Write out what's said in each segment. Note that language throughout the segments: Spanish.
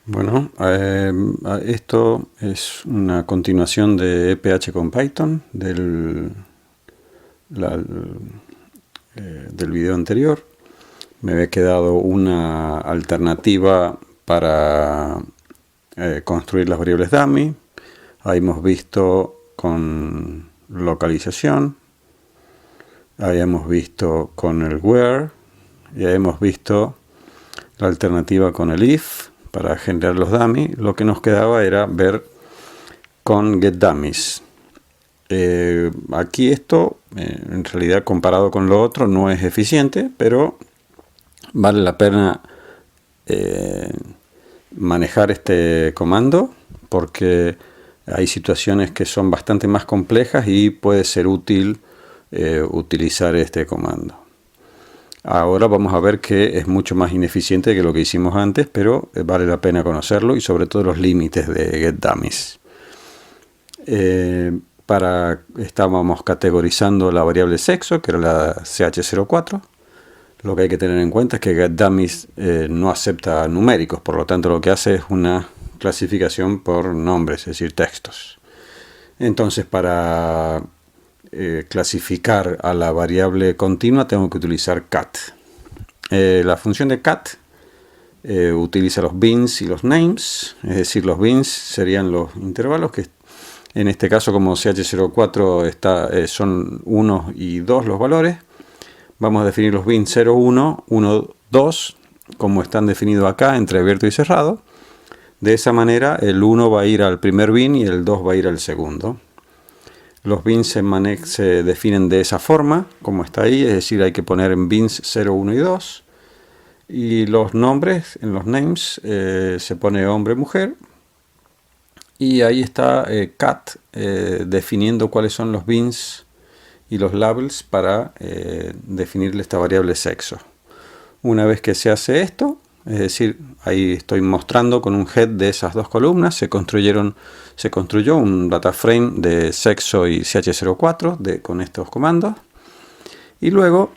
Bueno, esto es una continuación de EPH con Python del video anterior. Me había quedado una alternativa para construir las variables dummy. Ahí hemos visto con localización, ahí hemos visto con el where, y ahí hemos visto la alternativa con el if para generar los dummy. Lo que nos quedaba era ver con getDummies. Aquí esto, en realidad comparado con lo otro, no es eficiente, pero vale la pena manejar este comando porque hay situaciones que son bastante más complejas y puede ser útil utilizar este comando. Ahora vamos a ver que es mucho más ineficiente que lo que hicimos antes, pero vale la pena conocerlo y sobre todo los límites de getDummies. Estábamos categorizando la variable sexo, que era la ch04. Lo que hay que tener en cuenta es que getDummies no acepta numéricos, por lo tanto lo que hace es una clasificación por nombres, es decir, textos. Entonces, para clasificar a la variable continua tengo que utilizar cat. La función de cat utiliza los bins y los names, es decir, los bins serían los intervalos que en este caso, como ch04 son 1 y 2 los valores, vamos a definir los bins 0, 1, 1, 2, como están definidos acá, entre abierto y cerrado. De esa manera el 1 va a ir al primer bin y el 2 va a ir al segundo. Los bins se definen de esa forma, como está ahí, es decir, hay que poner en bins 0, 1 y 2. Y los nombres, en los names, se pone hombre, mujer. Y ahí está cat definiendo cuáles son los bins y los labels para definirle esta variable sexo. Una vez que se hace esto, es decir, ahí estoy mostrando con un head de esas dos columnas, se construyó un data frame de sexo y ch04 con estos comandos. Y luego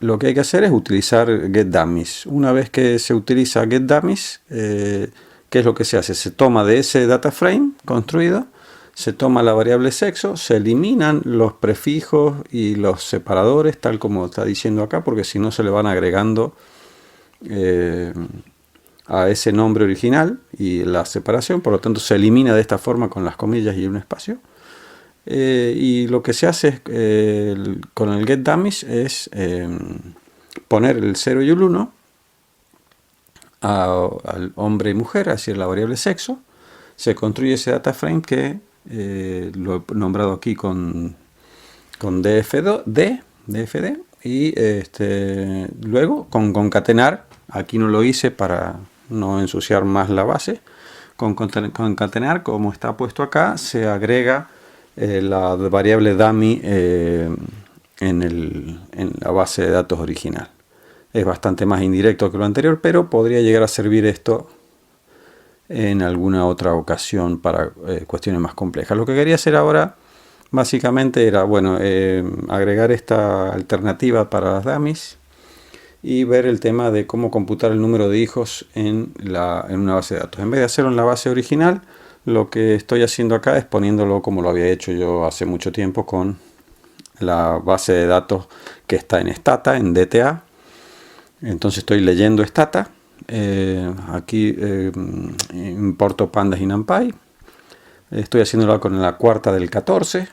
lo que hay que hacer es utilizar getDummies. Una vez que se utiliza getDummies, ¿qué es lo que se hace? Se toma de ese data frame construido, se toma la variable sexo, se eliminan los prefijos y los separadores, tal como está diciendo acá, porque si no se le van agregando a ese nombre original y la separación, por lo tanto se elimina de esta forma con las comillas y un espacio. Y lo que se hace con el getDummies es poner el 0 y el 1 al hombre y mujer, así es la variable sexo. Se construye ese data frame que lo he nombrado aquí con dfd y luego con concatenar. Aquí no lo hice para no ensuciar más la base. Con concatenar, como está puesto acá, se agrega la variable dummy en la base de datos original. Es bastante más indirecto que lo anterior, pero podría llegar a servir esto en alguna otra ocasión para cuestiones más complejas. Lo que quería hacer ahora básicamente era agregar esta alternativa para las dummies y ver el tema de cómo computar el número de hijos en una base de datos. En vez de hacerlo en la base original, lo que estoy haciendo acá es poniéndolo como lo había hecho yo hace mucho tiempo con la base de datos que está en Stata, en DTA. Entonces estoy leyendo Stata. Aquí importo pandas y numpy. Estoy haciéndolo con la cuarta del 14.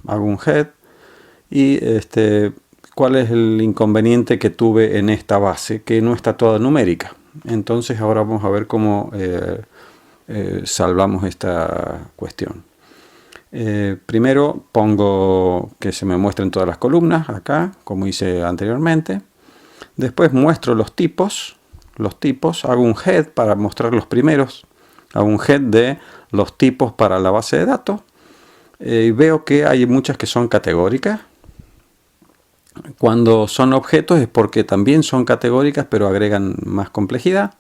Hago un head y ¿cuál es el inconveniente que tuve en esta base? Que no está toda numérica. Entonces ahora vamos a ver cómo salvamos esta cuestión. Primero pongo que se me muestren todas las columnas acá, como hice anteriormente. Después muestro los tipos, hago un head para mostrar los primeros, hago un head de los tipos para la base de datos. Y veo que hay muchas que son categóricas. Cuando son objetos es porque también son categóricas, pero agregan más complejidad.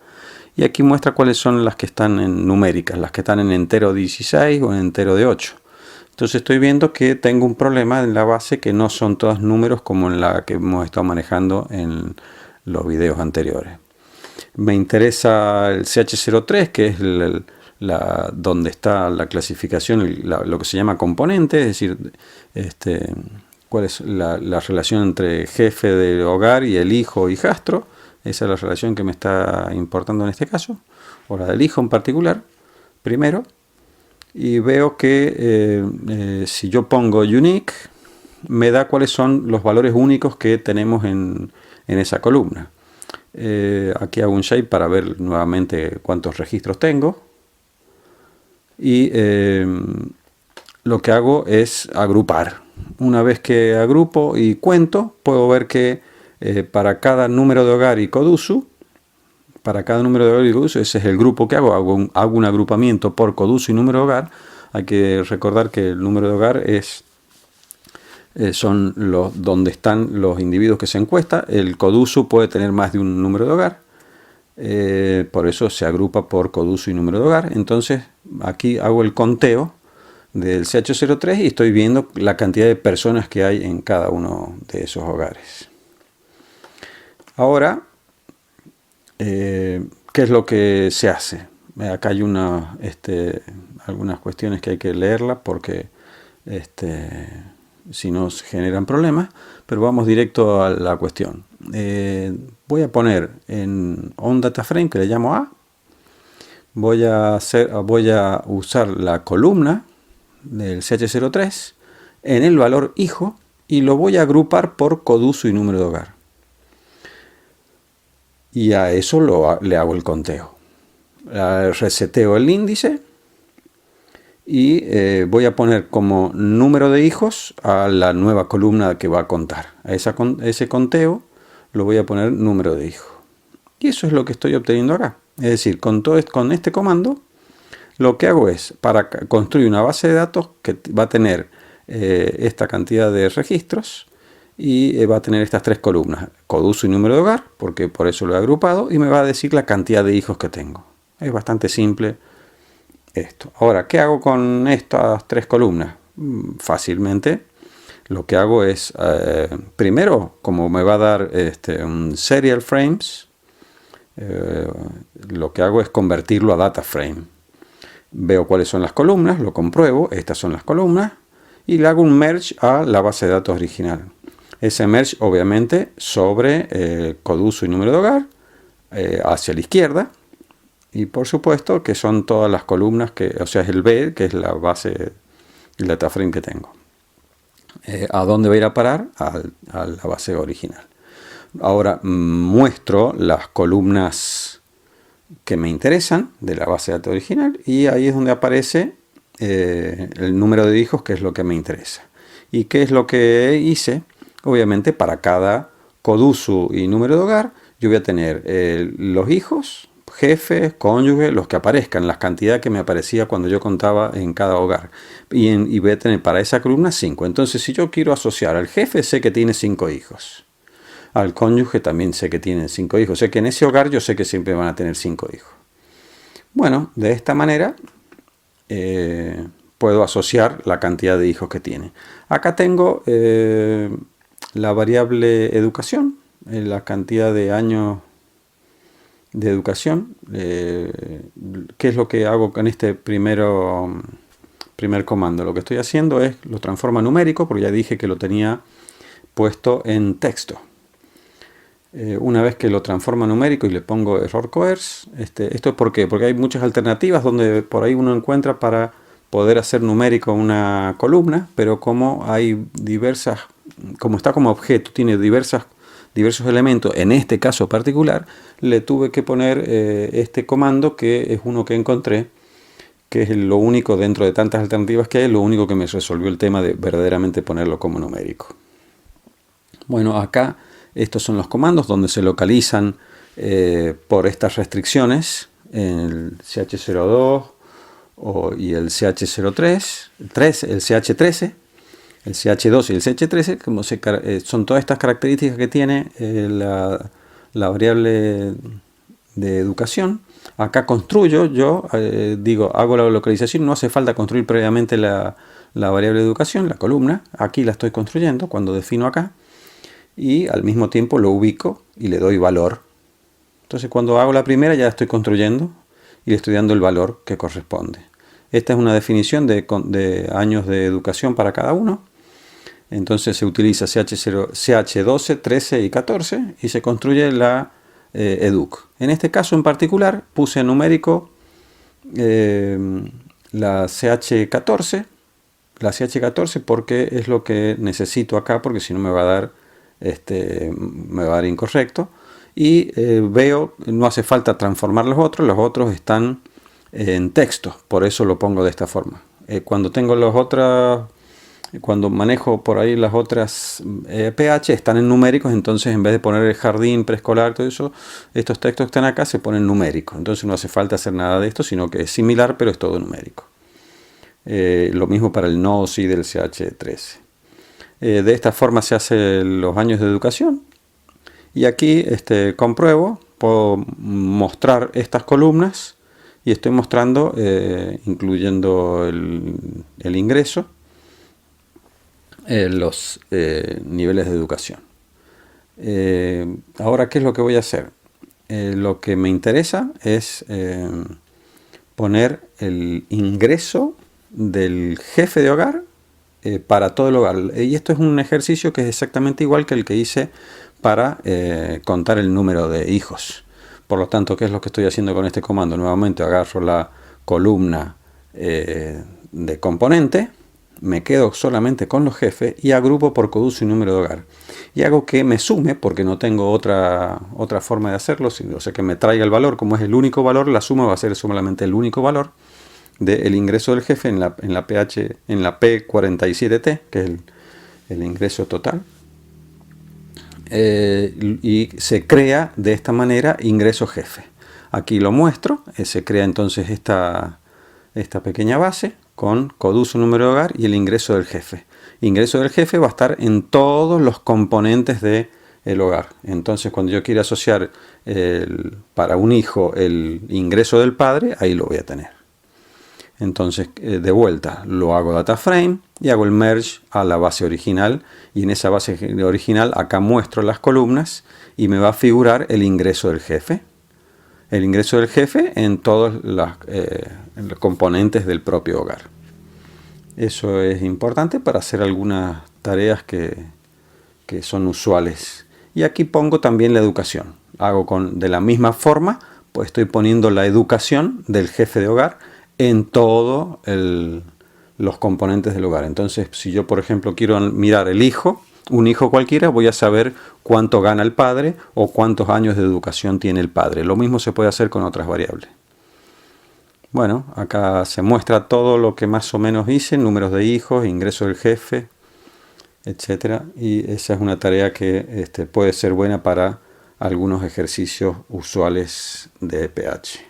Y aquí muestra cuáles son las que están en numéricas, las que están en entero 16 o en entero de 8. Entonces estoy viendo que tengo un problema en la base que no son todos números como en la que hemos estado manejando en los videos anteriores. Me interesa el CH03, que es donde está la clasificación, lo que se llama componente, es decir, cuál es la relación entre jefe de hogar y el hijo o hijastro. Esa es la relación que me está importando en este caso, o la del hijo en particular, primero. Y veo que si yo pongo unique, me da cuáles son los valores únicos que tenemos en esa columna. Aquí hago un shape para ver nuevamente cuántos registros tengo. Y lo que hago es agrupar. Una vez que agrupo y cuento, puedo ver que para cada número de hogar y CODUSU, ese es el grupo que hago un agrupamiento por CODUSU y número de hogar. Hay que recordar que el número de hogar son donde están los individuos que se encuesta. El CODUSU puede tener más de un número de hogar. Por eso se agrupa por CODUSU y número de hogar. Entonces aquí hago el conteo del CH03 y estoy viendo la cantidad de personas que hay en cada uno de esos hogares. Ahora, ¿qué es lo que se hace? Acá hay algunas cuestiones que hay que leerlas porque si no se generan problemas, pero vamos directo a la cuestión. Voy a poner en onDataFrame, que le llamo A, voy a usar la columna del CH03 en el valor hijo y lo voy a agrupar por CODUSU y número de hogar. Y a eso le hago el conteo. Reseteo el índice y voy a poner como número de hijos a la nueva columna que va a contar. A ese conteo lo voy a poner número de hijos. Y eso es lo que estoy obteniendo acá. Es decir, con este comando, lo que hago es, para construir una base de datos que va a tener esta cantidad de registros y va a tener estas tres columnas, CODUSU y número de hogar, porque por eso lo he agrupado, y me va a decir la cantidad de hijos que tengo. Es bastante simple esto. Ahora, ¿qué hago con estas tres columnas? Fácilmente, lo que hago es, primero, como me va a dar un serial frames, lo que hago es convertirlo a data frame. Veo cuáles son las columnas, lo compruebo, estas son las columnas, y le hago un merge a la base de datos original. Ese merge, obviamente, sobre CODUSU y número de hogar, hacia la izquierda, y por supuesto que son todas las columnas, o sea, es el B, que es la base, el data frame que tengo. ¿A dónde va a ir a parar? A la base original. Ahora muestro las columnas que me interesan de la base de datos original y ahí es donde aparece el número de hijos, que es lo que me interesa. ¿Y qué es lo que hice? Obviamente para cada CODUSU y número de hogar yo voy a tener los hijos, jefes, cónyuges, los que aparezcan, las cantidades que me aparecía cuando yo contaba en cada hogar. Y voy a tener para esa columna 5. Entonces, si yo quiero asociar al jefe, sé que tiene 5 hijos. Al cónyuge también sé que tienen 5 hijos. O sea que en ese hogar yo sé que siempre van a tener 5 hijos. Bueno, de esta manera puedo asociar la cantidad de hijos que tiene. Acá tengo la variable educación, la cantidad de años de educación. ¿Qué es lo que hago con este primer comando? Lo que estoy haciendo es lo transforma en numérico, porque ya dije que lo tenía puesto en texto. Una vez que lo transforma en numérico y le pongo error coerce, ¿esto es por qué? Porque hay muchas alternativas donde por ahí uno encuentra para poder hacer numérico una columna, pero como hay diversas, como está como objeto, tiene diversos elementos, en este caso particular, le tuve que poner este comando, que es uno que encontré, que es lo único dentro de tantas alternativas que hay, lo único que me resolvió el tema de verdaderamente ponerlo como numérico. Bueno, acá estos son los comandos donde se localizan por estas restricciones, el CH02 y el CH03, el CH13, el CH2 y el CH13, como son todas estas características que tiene la variable de educación. Acá construyo, yo hago la localización, no hace falta construir previamente la variable de educación, la columna, aquí la estoy construyendo cuando defino acá, y al mismo tiempo lo ubico y le doy valor Entonces cuando hago la primera ya estoy construyendo y le estoy dando el valor que corresponde. Esta es una definición de años de educación para cada uno. Entonces se utiliza CH12, 13 y 14 y se construye la EDUC. En este caso en particular puse en numérico la CH14, porque es lo que necesito acá, porque si no me va a dar incorrecto. Y veo, no hace falta transformar los otros están en texto, por eso lo pongo de esta forma. Cuando manejo por ahí las otras pH están en numéricos, entonces en vez de poner el jardín, preescolar, todo eso, estos textos que están acá se ponen numéricos. Entonces no hace falta hacer nada de esto, sino que es similar, pero es todo numérico. Lo mismo para el NOSI del CH13. De esta forma se hacen los años de educación. Y aquí compruebo, puedo mostrar estas columnas y estoy mostrando, incluyendo el ingreso, los niveles de educación. Ahora, ¿qué es lo que voy a hacer? Lo que me interesa es poner el ingreso del jefe de hogar para todo el hogar. Y esto es un ejercicio que es exactamente igual que el que hice para contar el número de hijos. Por lo tanto, ¿qué es lo que estoy haciendo con este comando? Nuevamente agarro la columna de componente, me quedo solamente con los jefes y agrupo por coduzo y número de hogar. Y hago que me sume, porque no tengo otra forma de hacerlo, o sea que me traiga el valor. Como es el único valor, la suma va a ser solamente el único valor del ingreso del jefe en la P47T, que es el ingreso total. Y se crea de esta manera ingreso jefe. Aquí lo muestro, se crea entonces esta pequeña base con coduzo, número de hogar y el ingreso del jefe. Ingreso del jefe va a estar en todos los componentes del hogar. Entonces cuando yo quiera asociar para un hijo el ingreso del padre, ahí lo voy a tener. Entonces de vuelta lo hago data frame y hago el merge a la base original, y en esa base original acá muestro las columnas y me va a figurar el ingreso del jefe. El ingreso del jefe en todos los componentes del propio hogar. Eso es importante para hacer algunas tareas que son usuales. Y aquí pongo también la educación. Hago de la misma forma, pues estoy poniendo la educación del jefe de hogar en todos los componentes del hogar. Entonces, si yo, por ejemplo, quiero mirar el hijo, un hijo cualquiera, voy a saber cuánto gana el padre o cuántos años de educación tiene el padre. Lo mismo se puede hacer con otras variables. Bueno, acá se muestra todo lo que más o menos hice, números de hijos, ingreso del jefe, etc. Y esa es una tarea que puede ser buena para algunos ejercicios usuales de pH.